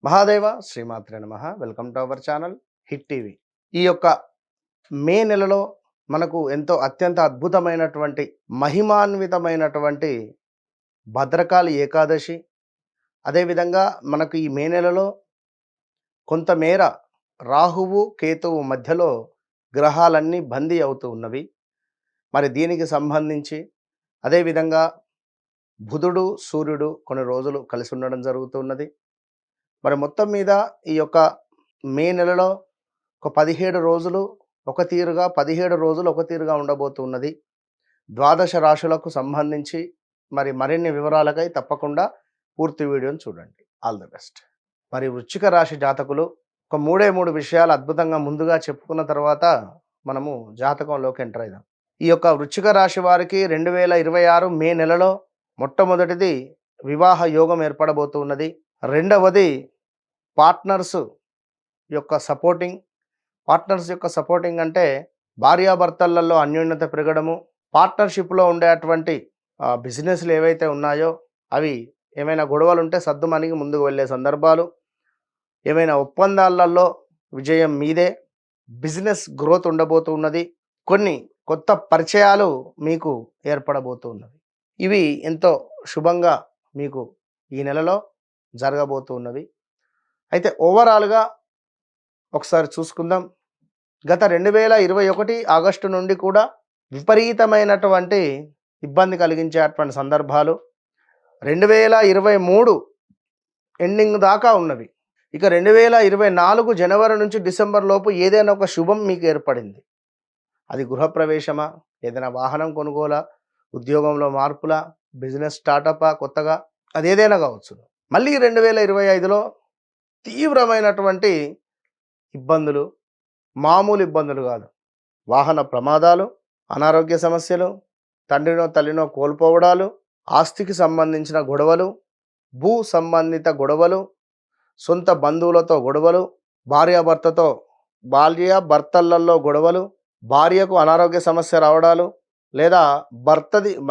మహాదేవ శ్రీమాత్రే నమః. Welcome to our channel hit TV. ఈ యొక్క మే నెలలో మనకు ఎంతో అత్యంత అద్భుతమైనటువంటి మహిమాన్వితమైనటువంటి భద్రకాళి ఏకాదశి. అదేవిధంగా మనకు ఈ మే నెలలో కొంతమేర రాహువు కేతువు మధ్యలో గ్రహాలన్నీ బందీ అవుతూ ఉన్నవి. మరి దీనికి సంబంధించి అదేవిధంగా బుధుడు సూర్యుడు కొన్ని రోజులు కలిసి ఉండడం జరుగుతున్నది. మరి మొత్తం మీద ఈ యొక్క మే నెలలో ఒక 17 రోజులు ఒక తీరుగా 17 రోజులు ఒక తీరుగా ఉండబోతున్నది. ద్వాదశ రాశులకు సంబంధించి మరి మరిన్ని వివరాలకై తప్పకుండా పూర్తి వీడియోని చూడండి. All the best. మరి వృశ్చిక రాశి జాతకులు ఒక మూడే 3 విషయాలు అద్భుతంగా ముందుగా చెప్పుకున్న తర్వాత మనము జాతకంలోకి ఎంటర్ అయిదాం. ఈ యొక్క వృశ్చిక రాశి వారికి 2026 మే నెలలో మొట్టమొదటిది వివాహ యోగం ఏర్పడబోతున్నది. రెండవది పార్ట్నర్స్ యొక్క సపోర్టింగ్ అంటే భార్యాభర్తలలో అన్యోన్యత పెరగడము, పార్ట్నర్షిప్లో ఉండేటువంటి బిజినెస్లు ఏవైతే ఉన్నాయో అవి ఏమైనా గొడవలు ఉంటే సర్దుమణిగి ముందుకు వెళ్ళే సందర్భాలు, ఏమైనా ఒప్పందాలలో విజయం మీదే, బిజినెస్ గ్రోత్ ఉండబోతున్నది, కొన్ని కొత్త పరిచయాలు మీకు ఏర్పడబోతున్నవి. ఇవి ఎంతో శుభంగా మీకు ఈ నెలలో జరగబోతున్నవి. అయితే ఓవరాల్గా ఒకసారి చూసుకుందాం. గత 2021 ఆగస్టు నుండి కూడా విపరీతమైనటువంటి ఇబ్బంది కలిగించేటువంటి సందర్భాలు 2023 ఎండింగ్ దాకా ఉన్నవి. ఇక 2024 జనవరి నుంచి డిసెంబర్ లోపు ఏదైనా ఒక శుభం మీకు ఏర్పడింది. అది గృహప్రవేశమా, ఏదైనా వాహనం కొనుగోలా, ఉద్యోగంలో మార్పులా, బిజినెస్ స్టార్టపా కొత్తగా, అదేదైనా కావచ్చు. మళ్ళీ 2025లో తీవ్రమైనటువంటి ఇబ్బందులు, మామూలు ఇబ్బందులు కాదు. వాహన ప్రమాదాలు, అనారోగ్య సమస్యలు, తండ్రినో తల్లినో కోల్పోవడాలు, ఆస్తికి సంబంధించిన గొడవలు, భూ సంబంధిత గొడవలు, సొంత బంధువులతో గొడవలు, భార్యాభర్తలలో గొడవలు, భార్యకు అనారోగ్య సమస్య రావడాలు, లేదా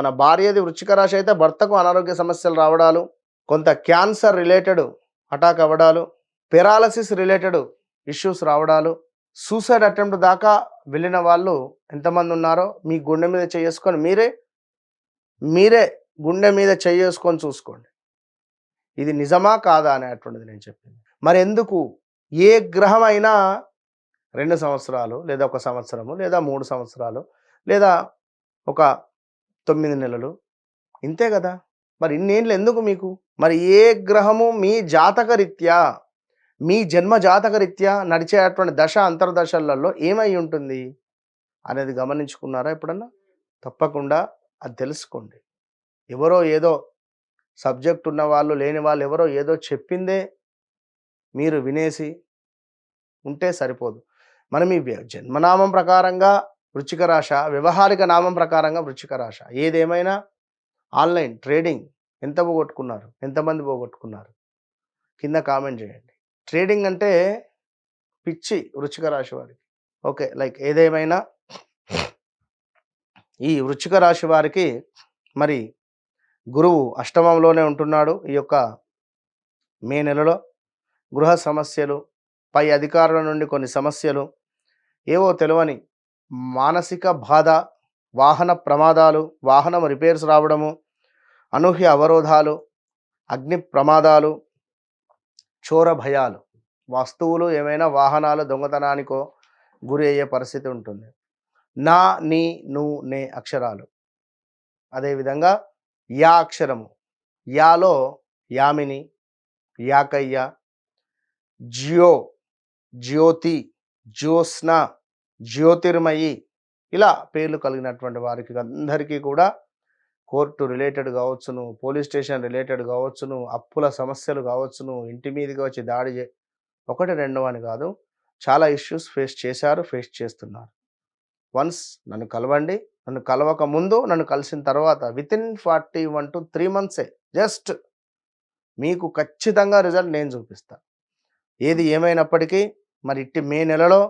మన భార్యది వృశ్చిక రాశి అయితే భర్తకు అనారోగ్య సమస్యలు రావడాలు, కొంత క్యాన్సర్ రిలేటెడ్ అటాక్ అవ్వడాలు, పెరాలసిస్ రిలేటెడ్ ఇష్యూస్ రావడాలు, సూసైడ్ అటెంప్ట్ దాకా వెళ్ళిన వాళ్ళు ఎంతమంది ఉన్నారో మీ గుండె మీద చేసుకొని మీరే గుండె మీద చేసుకొని చూసుకోండి. ఇది నిజమా కాదా అనేటువంటిది నేను చెప్పింది. మరి ఎందుకు ఏ గ్రహం అయినా 2 సంవత్సరాలు లేదా 1 సంవత్సరము లేదా 3 సంవత్సరాలు లేదా ఒక 9 నెలలు ఇంతే కదా. మరి ఇన్నేళ్ళు ఎందుకు మీకు? మరి ఏ గ్రహము మీ జాతకరీత్యా, మీ జన్మ జాతకరీత్యా నడిచేటువంటి దశ అంతర్దశలలో ఏమై ఉంటుంది అనేది గమనించుకున్నారా ఎప్పుడన్నా? తప్పకుండా అది తెలుసుకోండి. ఎవరో ఏదో సబ్జెక్ట్ ఉన్న వాళ్ళు లేని వాళ్ళు ఎవరో ఏదో చెప్పిందే మీరు వినేసి ఉంటే సరిపోదు. మనం ఈ జన్మనామం ప్రకారంగా వృశ్చిక రాశ, వ్యవహారిక నామం ప్రకారంగా వృశ్చిక రాశ. ఏదేమైనా ఆన్లైన్ ట్రేడింగ్ ఎంత పోగొట్టుకున్నారు, ఎంతమంది పోగొట్టుకున్నారు కింద కామెంట్ చేయండి. ట్రేడింగ్ అంటే పిచ్చి వృశ్చిక రాశి వారికి. ఓకే, లైక్ ఏదేమైనా ఈ వృశ్చిక రాశి వారికి మరి గురువు అష్టమంలోనే ఉంటున్నాడు. ఈ యొక్క మే నెలలో గృహ సమస్యలు, పై అధికారుల నుండి కొన్ని సమస్యలు, ఏవో తెలియని మానసిక బాధ, వాహన ప్రమాదాలు, వాహనం రిపేర్స్ రావడము, అనూహ్య అవరోధాలు, అగ్ని ప్రమాదాలు, చోర భయాలు, వస్తువులు ఏమైనా వాహనాలు దొంగతనానికో గురి అయ్యే పరిస్థితి ఉంటుంది. నా, నీ, ను, నే అక్షరాలు. అదేవిధంగా యా అక్షరము, యాలో యామిని, యాకయ్య, జ్యో, జ్యోతి, జ్యోత్స్న, జ్యోతిర్మయి, ఇలా పేర్లు కలిగినటువంటి వారికి అందరికీ కూడా కోర్టు రిలేటెడ్ కావచ్చును, పోలీస్ స్టేషన్ రిలేటెడ్ కావచ్చును, అప్పుల సమస్యలు కావచ్చును, ఇంటి మీదకి వచ్చి దాడి 1, 2 అని కాదు, చాలా ఇష్యూస్ ఫేస్ చేస్తున్నారు. వన్స్ నన్ను కలవండి. నన్ను కలవక ముందు, నన్ను కలిసిన తర్వాత వితిన్ 41 to 3 months జస్ట్ మీకు ఖచ్చితంగా రిజల్ట్ నేను చూపిస్తాను. ఏది ఏమైనప్పటికీ మరి ఇట్టి మే నెలలో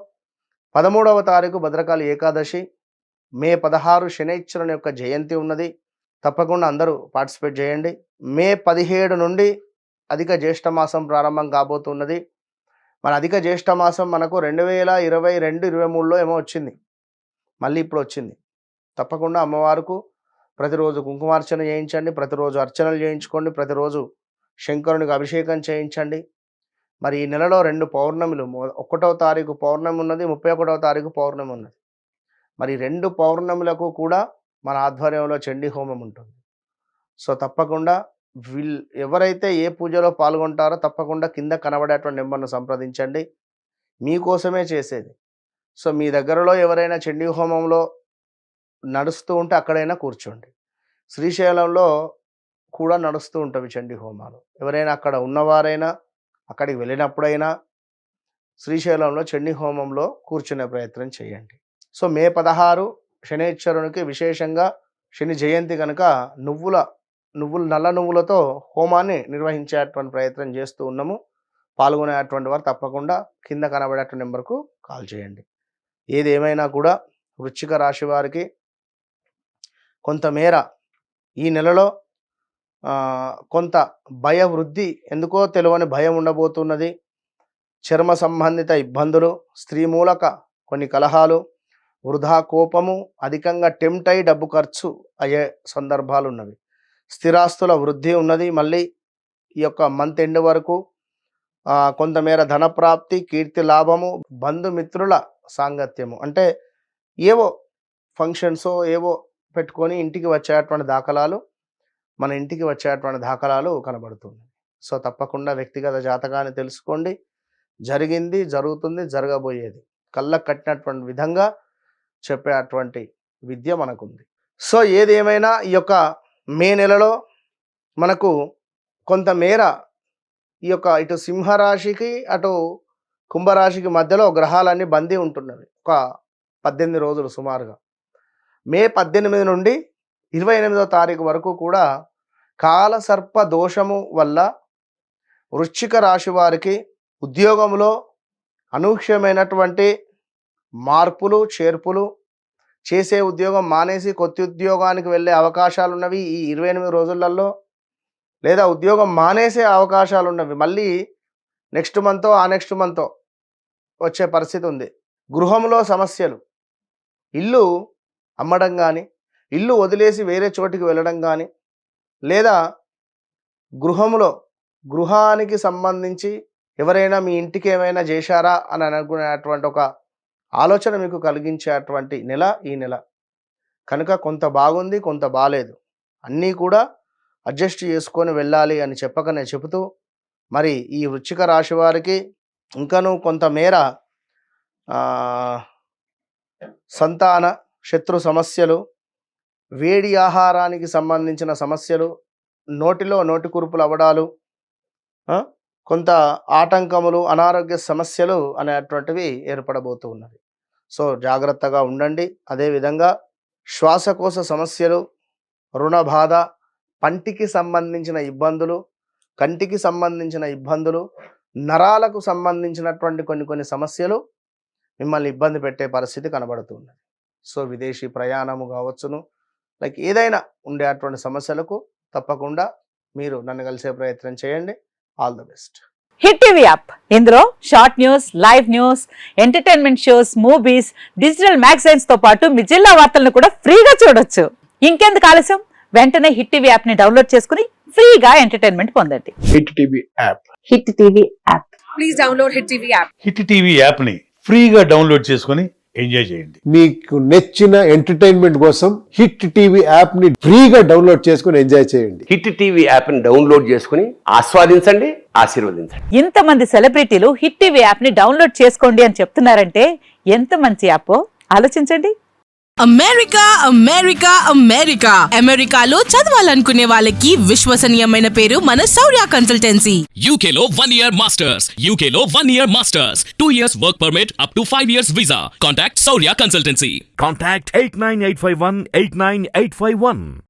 13వ తారీఖు భద్రకాళి ఏకాదశి, మే 16 శనైశ్వరుని యొక్క జయంతి ఉన్నది. తప్పకుండా అందరూ పార్టిసిపేట్ చేయండి. మే 17 నుండి అధిక జ్యేష్ఠ మాసం ప్రారంభం కాబోతున్నది. మన అధిక జ్యేష్ఠ మాసం మనకు 2022, 23లో ఏమో వచ్చింది. మళ్ళీ ఇప్పుడు వచ్చింది. తప్పకుండా అమ్మవారికి ప్రతిరోజు కుంకుమార్చన చేయించండి, ప్రతిరోజు అర్చనలు చేయించుకోండి, ప్రతిరోజు శంకరునికి అభిషేకం చేయించండి. మరి ఈ నెలలో 2 పౌర్ణములు, 1వ తారీఖు పౌర్ణమి ఉన్నది, 31వ తారీఖు పౌర్ణమి ఉన్నది. మరి 2 పౌర్ణములకు కూడా మన ఆధ్వర్యంలో చండీ హోమం ఉంటుంది. సో తప్పకుండా ఎవరైతే ఏ పూజలో పాల్గొంటారో తప్పకుండా కింద కనబడేటువంటి నెంబర్ను సంప్రదించండి. మీకోసమే చేసేది. సో మీ దగ్గరలో ఎవరైనా చండీ హోమంలో నడుస్తూ ఉంటే అక్కడైనా కూర్చోండి. శ్రీశైలంలో కూడా నడుస్తూ ఉంటవి చండీ హోమాలు. ఎవరైనా అక్కడ ఉన్నవారైనా అక్కడికి వెళ్ళినప్పుడైనా శ్రీశైలంలో చండీ హోమంలో కూర్చునే ప్రయత్నం చేయండి. సో మే 16 శనైశ్వరునికి విశేషంగా శని జయంతి కనుక నల్ల నువ్వులతో హోమాన్ని నిర్వహించేటువంటి ప్రయత్నం చేస్తూ ఉన్నాము. పాల్గొనేటువంటి వారు తప్పకుండా కింద కనబడేటువంటి నెంబర్కు కాల్ చేయండి. ఏది ఏమైనా కూడా వృశ్చిక రాశి వారికి కొంతమేర ఈ నెలలో కొంత భయ వృద్ధి, ఎందుకో తెలియని భయం ఉండబోతున్నది. చర్మ సంబంధిత ఇబ్బందులు, స్త్రీ మూలక కొన్ని కలహాలు, వృధా కోపము, అధికంగా టెంప్ట్ అయి డబ్బు ఖర్చు అయ్యే సందర్భాలు ఉన్నవి. స్థిరాస్తుల వృద్ధి ఉన్నది. మళ్ళీ ఈ యొక్క మంత్ ఎండ్ వరకు కొంతమేర ధనప్రాప్తి, కీర్తి లాభము, బంధుమిత్రుల సాంగత్యము, అంటే ఏవో ఫంక్షన్స్ ఏవో పెట్టుకొని ఇంటికి వచ్చేటువంటి దాఖలాలు, మన ఇంటికి వచ్చేటువంటి దాఖలాలు కనబడుతుంది. సో తప్పకుండా వ్యక్తిగత జాతకాన్ని తెలుసుకోండి. జరిగింది, జరుగుతుంది, జరగబోయేది కళ్ళకు కట్టినటువంటి విధంగా చెప్పేటువంటి విద్య మనకుంది. సో ఏది ఏమైనా ఈ యొక్క మే నెలలో మనకు కొంతమేర ఈ యొక్క ఇటు సింహరాశికి అటు కుంభరాశికి మధ్యలో గ్రహాలన్నీ బందీ ఉంటున్నవి. ఒక 18 రోజులు సుమారుగా. మే 18 నుండి 28వ తారీఖు వరకు కూడా కాలసర్ప దోషము వల్ల వృశ్చిక రాశి వారికి ఉద్యోగంలో అనూహ్యమైనటువంటి మార్పులు, చేర్పులు, చేసే ఉద్యోగం మానేసి కొత్త ఉద్యోగానికి వెళ్ళే అవకాశాలు ఉన్నవి ఈ 28 రోజులలో. లేదా ఉద్యోగం మానేసే అవకాశాలు ఉన్నవి మళ్ళీ నెక్స్ట్ మంతో ఆ నెక్స్ట్ మంతో వచ్చే పరిస్థితి ఉంది. గృహంలో సమస్యలు, ఇల్లు అమ్మడం కానీ, ఇల్లు వదిలేసి వేరే చోటికి వెళ్ళడం కానీ, లేదా గృహానికి సంబంధించి ఎవరైనా మీ ఇంటికి ఏమైనా చేశారా అని అనుకునేటువంటి ఒక ఆలోచన మీకు కలిగించేటువంటి నెల ఈ నెల కనుక కొంత బాగుంది, కొంత బాలేదు. అన్నీ కూడా అడ్జస్ట్ చేసుకొని వెళ్ళాలి అని చెప్పకనే చెబుతూ, మరి ఈ వృశ్చిక రాశి వారికి ఇంకనూ కొంతమేర సంతాన శత్రు సమస్యలు, వేడి ఆహారానికి సంబంధించిన సమస్యలు, నోటిలో నోటి కురుపులు అవ్వడాలు, కొంత ఆటంకములు, అనారోగ్య సమస్యలు అనేటువంటివి ఏర్పడబోతూ ఉన్నవి. సో జాగ్రత్తగా ఉండండి. అదేవిధంగా శ్వాసకోశ సమస్యలు, రుణ బాధ, పంటికి సంబంధించిన ఇబ్బందులు, కంటికి సంబంధించిన ఇబ్బందులు, నరాలకు సంబంధించినటువంటి కొన్ని సమస్యలు మిమ్మల్ని ఇబ్బంది పెట్టే పరిస్థితి కనబడుతుంది. సో విదేశీ ప్రయాణము కావచ్చును, లైక్ ఏదైనా ఉండేటువంటి సమస్యలకు తప్పకుండా మీరు నన్ను కలిసే ప్రయత్నం చేయండి. All the best. Hit TV app, ఇందులో short news, live news, entertainment shows, movies, digital magazines తో పాటు మీ జిల్లా వార్తలను కూడా ఫ్రీగా చూడొచ్చు. ఇంకెందుకు ఆలస్యం, వెంటనే హిట్ టీవీ యాప్ ని డౌన్లోడ్ చేసుకుని ఫ్రీగా ఎంటర్టైన్మెంట్ పొందండి. Hit TV app. Hit TV app. Please download hit TV app. Hit TV app ని ఫ్రీగా డౌన్లోడ్ చేసుకుని ఎంజాయ్ చేయండి. మీకు నచ్చిన ఎంటర్టైన్మెంట్ కోసం హిట్ టీవీ యాప్ ని ఫ్రీగా డౌన్లోడ్ చేసుకుని ఎంజాయ్ చేయండి. హిట్ టీవీ యాప్ ని డౌన్లోడ్ చేసుకుని ఆస్వాదించండి, ఆశీర్వదించండి. ఇంతమంది సెలబ్రిటీలు హిట్ టీవీ యాప్ ని డౌన్లోడ్ చేసుకోండి అని చెప్తున్నారంటే ఎంత మంచి యాప్ ఆలోచించండి. అమెరికా అమెరికాలో చదవాలనుకునే వాళ్ళకి విశ్వసనీయమైన పేరు మన శౌర్య కన్సల్టెన్సీ. UK లో 1 year masters, UK లో 1 year masters, 2 years work permit up to 5 years visa. Contact Saurya Consultancy. Contact 89851 89851.